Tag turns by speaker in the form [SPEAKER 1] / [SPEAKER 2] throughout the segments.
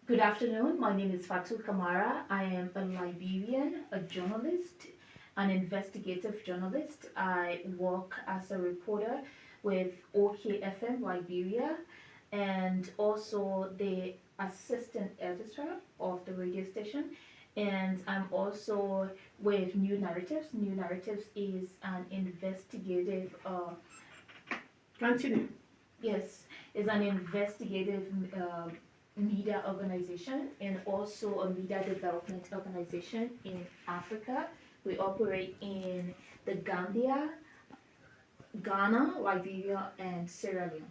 [SPEAKER 1] Good afternoon. My name is Fatu Kamara. I am a Liberian, a journalist, an investigative journalist. I work as a reporter with OKFM Liberia and also the assistant editor of the radio station. And I'm also with New Narratives. New Narratives is an investigative
[SPEAKER 2] Continue.
[SPEAKER 1] Yes, is an investigative media organization and also a media development organization in Africa. We operate in the Gambia, Ghana, Liberia, and Sierra Leone.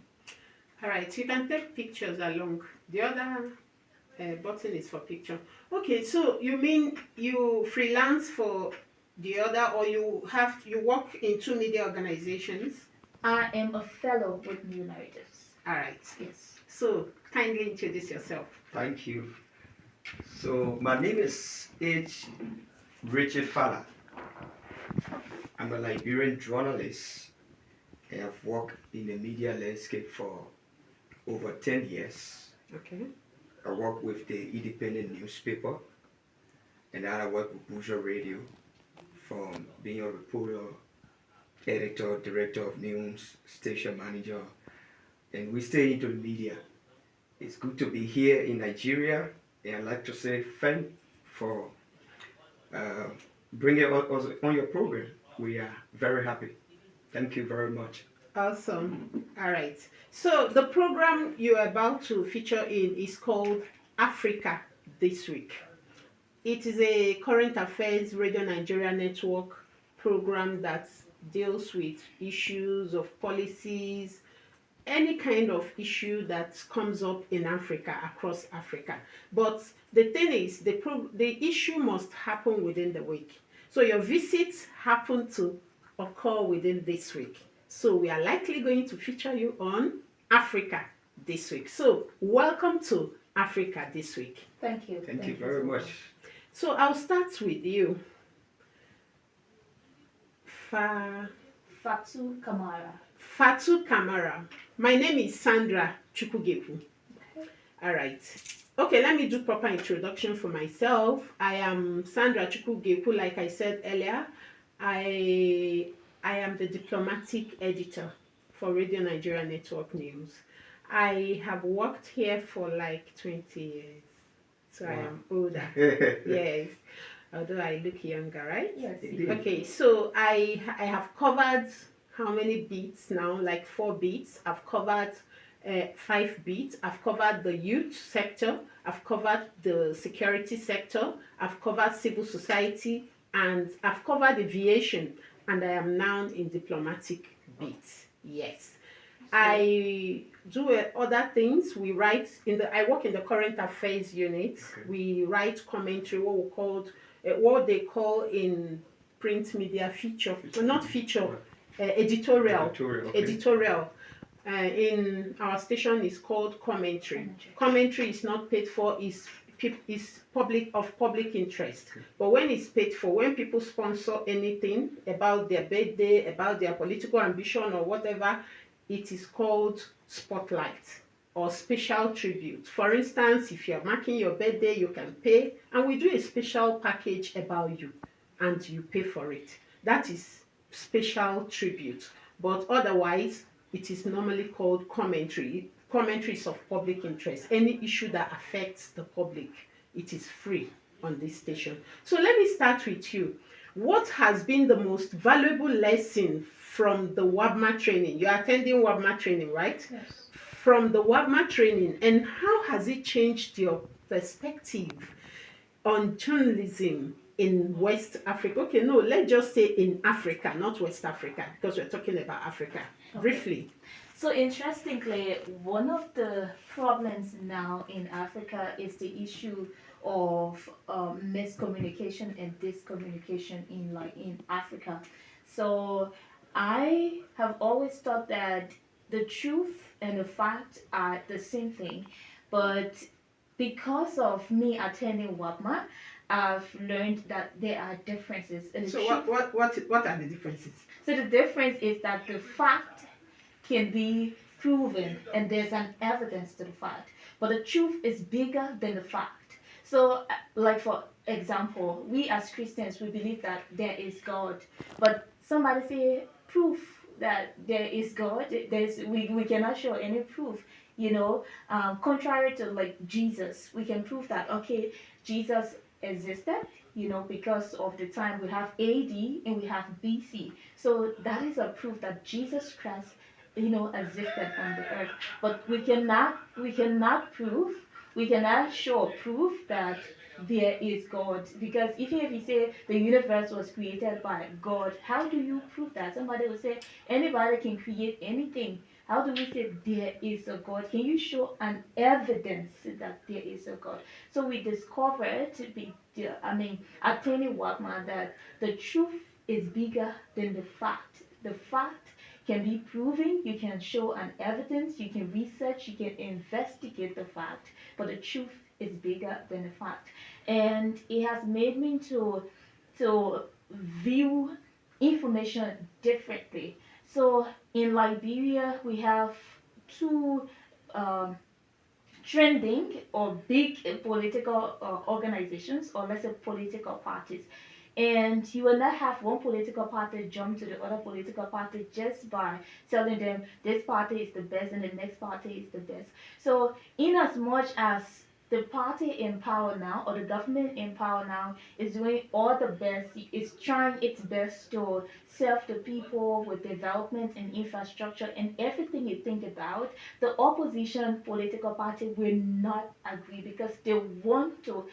[SPEAKER 2] All right, you can take pictures along. The other button is for picture. Okay, so you mean you freelance for the other, or you work in two media organizations?
[SPEAKER 1] I am a fellow with New Narratives.
[SPEAKER 2] All right.
[SPEAKER 1] Yes.
[SPEAKER 2] So kindly introduce yourself.
[SPEAKER 3] Thank you. So my name is H. Richard Fala. I'm a Liberian journalist. I have worked in the media landscape for over 10 years.
[SPEAKER 2] Okay.
[SPEAKER 3] I work with the independent newspaper, and then I work with Buja Radio from being a reporter, editor, director of news, station manager, and we stay into the media. It's good to be here in Nigeria, and I'd like to say thank for uh, bringing us on your program. We are very happy. Thank you very much.
[SPEAKER 2] Awesome. All right. So the program you're about to feature in is called Africa This Week. It is a current affairs Radio Nigeria network program that deals with issues of policies, any kind of issue that comes up in Africa, across Africa. But the thing is, the issue must happen within the week. So your visits happen to occur within this week. So we are likely going to feature you on Africa This Week. So welcome to Africa This Week.
[SPEAKER 1] Thank you.
[SPEAKER 3] Thank you very
[SPEAKER 1] so
[SPEAKER 3] much.
[SPEAKER 2] So I'll start with you.
[SPEAKER 1] Fatu Kamara.
[SPEAKER 2] Fatu Kamara. My name is Sandra Chukwugepu. All right. Okay, let me do proper introduction for myself. I am Sandra Chukwugepu, like I said earlier. I am the diplomatic editor for Radio Nigeria Network News. I have worked here for like 20 years, so wow. I am older. Yes, although I look younger, right?
[SPEAKER 1] Yes.
[SPEAKER 2] Okay, so I have covered how many beats now? Like 4 beats. I've covered 5 beats. I've covered the youth sector. I've covered the security sector. I've covered civil society, and I've covered aviation. And I am now in diplomatic beats. Yes, I do other things. I work in the current affairs unit. Okay. We write commentary, what they call in print media feature, well, not feature, editorial.
[SPEAKER 3] Okay.
[SPEAKER 2] Editorial. In our station is called commentary. Commentary is not paid for, is public interest. Okay. But when it's paid for, when people sponsor anything about their birthday, about their political ambition or whatever, it is called spotlight or special tribute. For instance, if you're marking your birthday, you can pay, and we do a special package about you, and you pay for it. That is special tribute. But otherwise, it is normally called commentary. Commentary is of public interest. Any issue that affects the public, it is free on this station. So let me start with you. What has been the most valuable lesson from the WABMA training? You're attending WABMA training, right?
[SPEAKER 1] Yes.
[SPEAKER 2] From the WABMA training, and how has it changed your perspective on journalism in West Africa? Okay, no, let's just say in Africa, not West Africa, because we're talking about Africa. Okay. Briefly.
[SPEAKER 1] So interestingly, one of the problems now in Africa is the issue of miscommunication and discommunication in Africa. So I have always thought that the truth and the fact are the same thing, but because of me attending WAPMA, I've learned that there are differences.
[SPEAKER 2] So what are the differences?
[SPEAKER 1] So the difference is that the fact can be proven and there's an evidence to the fact. But the truth is bigger than the fact. So, like for example, we as Christians, we believe that there is God. But somebody say proof that there is God, we cannot show any proof. Contrary to like Jesus, we can prove that okay, Jesus existed, because of the time we have AD and we have BC. So that is a proof that Jesus Christ, existed on the earth. But we cannot show proof that there is God. Because even if you say the universe was created by God, how do you prove that? Somebody will say anybody can create anything. How do we say there is a God? Can you show an evidence that there is a God? So we discovered, attaining Wagman, that the truth is bigger than the fact. The fact can be proven, you can show an evidence, you can research, you can investigate the fact, but the truth is bigger than the fact. And it has made me to view information differently. So in Liberia, we have two um, trending or big political organizations, or let's say political parties. And you will not have one political party jump to the other political party just by telling them this party is the best and the next party is the best. So, in as much as the party in power now, or the government in power now, is doing all the best, is trying its best to serve the people with development and infrastructure and everything you think about, the opposition political party will not agree because they want to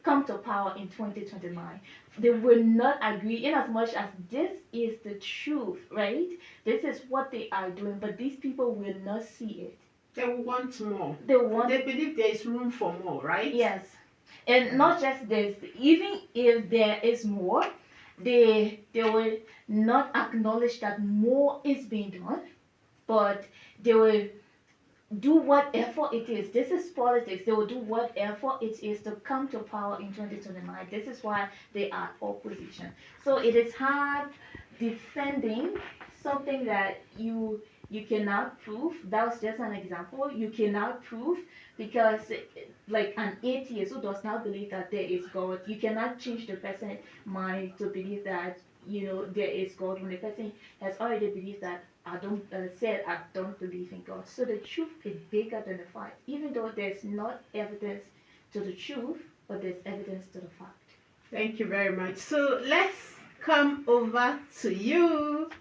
[SPEAKER 1] come to power in 2029. They will not agree in as much as this is the truth, right? This is what they are doing, but these people will not see it.
[SPEAKER 2] They want more.
[SPEAKER 1] They
[SPEAKER 2] believe there is room for more, right?
[SPEAKER 1] Yes. And not just this, even if there is more, they will not acknowledge that more is being done, but they will do whatever it is. This is politics. They will do whatever it is to come to power in 2029. This is why they are opposition. So it is hard defending something that you cannot prove. That was just an example. You cannot prove because, like an atheist who does not believe that there is God, you cannot change the person's mind to believe that there is God when the person has already believed that I don't believe in God. So the truth is bigger than the fact, even though there's not evidence to the truth, but there's evidence to the fact.
[SPEAKER 2] Thank you very much. So let's come over to you.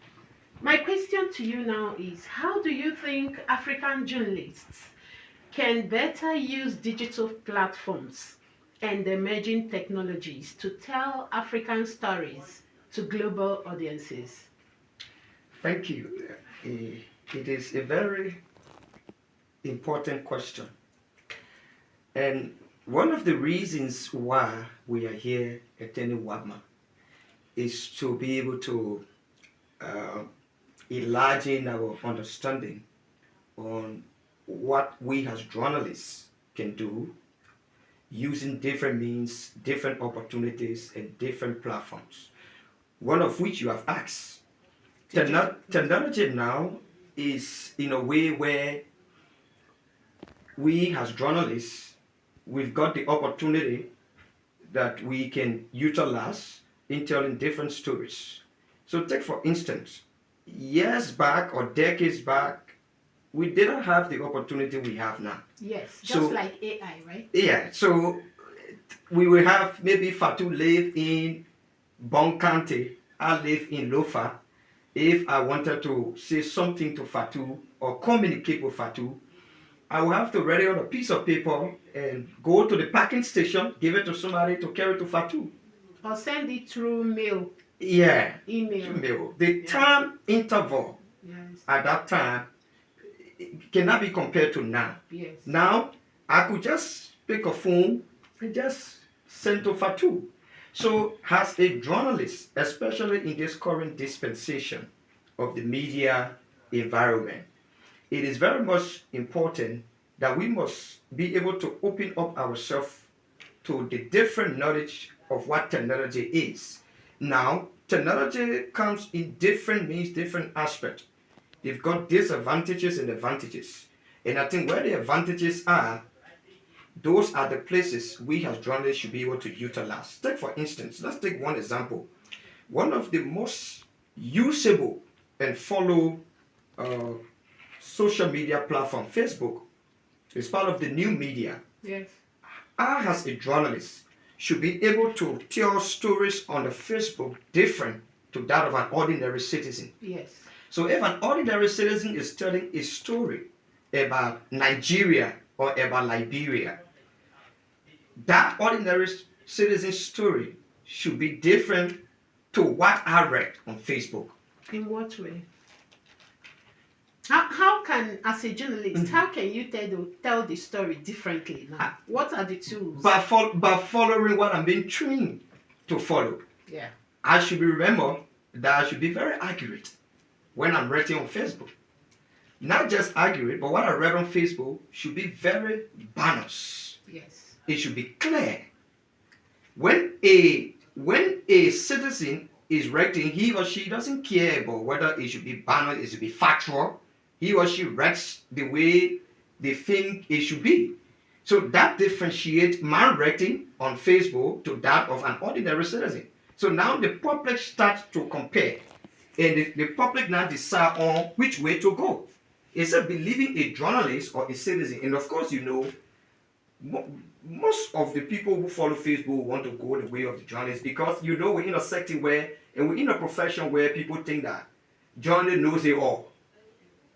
[SPEAKER 2] My question to you now is, how do you think African journalists can better use digital platforms and emerging technologies to tell African stories to global audiences?
[SPEAKER 3] Thank you. It is a very important question. And one of the reasons why we are here attending WAGMA is to be able to enlarge our understanding on what we as journalists can do using different means, different opportunities, and different platforms. One of which you have asked. Technology now is in a way where we as journalists, we've got the opportunity that we can utilize in telling different stories. So take for instance, years back or decades back, we didn't have the opportunity we have now.
[SPEAKER 2] Yes, just like AI, right?
[SPEAKER 3] Yeah, so we will have maybe Fatou live in Bon County, I live in Lofa. If I wanted to say something to Fatou or communicate with Fatou, I will have to write it on a piece of paper and go to the packing station, give it to somebody to carry to Fatou.
[SPEAKER 2] Or send it through mail.
[SPEAKER 3] Yeah.
[SPEAKER 2] Email.
[SPEAKER 3] The time interval at that time cannot be compared to now.
[SPEAKER 2] Yes.
[SPEAKER 3] Now, I could just pick a phone and just send to Fatou. So, as a journalist, especially in this current dispensation of the media environment, it is very much important that we must be able to open up ourselves to the different knowledge of what technology is. Now, technology comes in different means, different aspects. They've got disadvantages and advantages. And I think where the advantages are, those are the places we as journalists should be able to utilize. Take for instance, let's take one example. One of the most usable and follow uh, social media platform, Facebook, is part of the new media.
[SPEAKER 2] Yes.
[SPEAKER 3] I, as a journalist, should be able to tell stories on the Facebook different to that of an ordinary citizen.
[SPEAKER 2] Yes.
[SPEAKER 3] So if an ordinary citizen is telling a story about Nigeria or about Liberia, that ordinary citizen's story should be different to what I read on Facebook.
[SPEAKER 2] In what way? How can, as a journalist, how can you tell the story differently now? What are the tools?
[SPEAKER 3] By following what I'm being trained to follow.
[SPEAKER 2] Yeah.
[SPEAKER 3] I should remember that I should be very accurate when I'm writing on Facebook. Not just accurate, but what I read on Facebook should be very balanced.
[SPEAKER 2] Yes.
[SPEAKER 3] It should be clear. When a citizen is writing, he or she doesn't care about whether it should be balanced, it should be factual. He or she writes the way they think it should be. So that differentiates my writing on Facebook to that of an ordinary citizen. So now the public starts to compare, and the public now decide on which way to go. Is it believing a journalist or a citizen? And of course, most of the people who follow Facebook want to go the way of the journalist, because we're in a sector where, and we're in a profession where people think that journalist knows it all.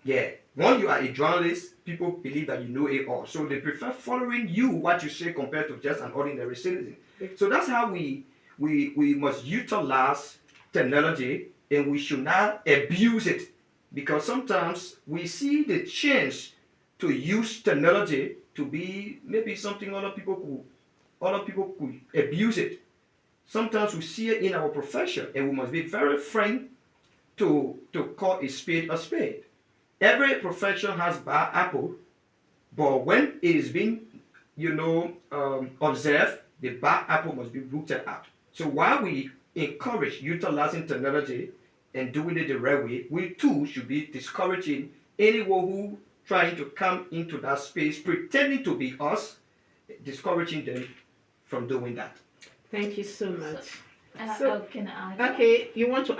[SPEAKER 3] Yeah, when you are a journalist, people believe that you know it all. So they prefer following you, what you say, compared to just an ordinary citizen. So that's how we must utilize technology, and we should not abuse it. Because sometimes we see the chance to use technology to be maybe something other people could abuse it. Sometimes we see it in our profession, and we must be very frank to call a spade a spade. Every profession has bad apple, but when it is being, observed, the bad apple must be rooted out. So while we encourage utilizing technology and doing it the right way, we too should be discouraging anyone who trying to come into that space pretending to be us, discouraging them from doing that.
[SPEAKER 2] Thank you so much.
[SPEAKER 1] Can I add?
[SPEAKER 2] Okay, you want to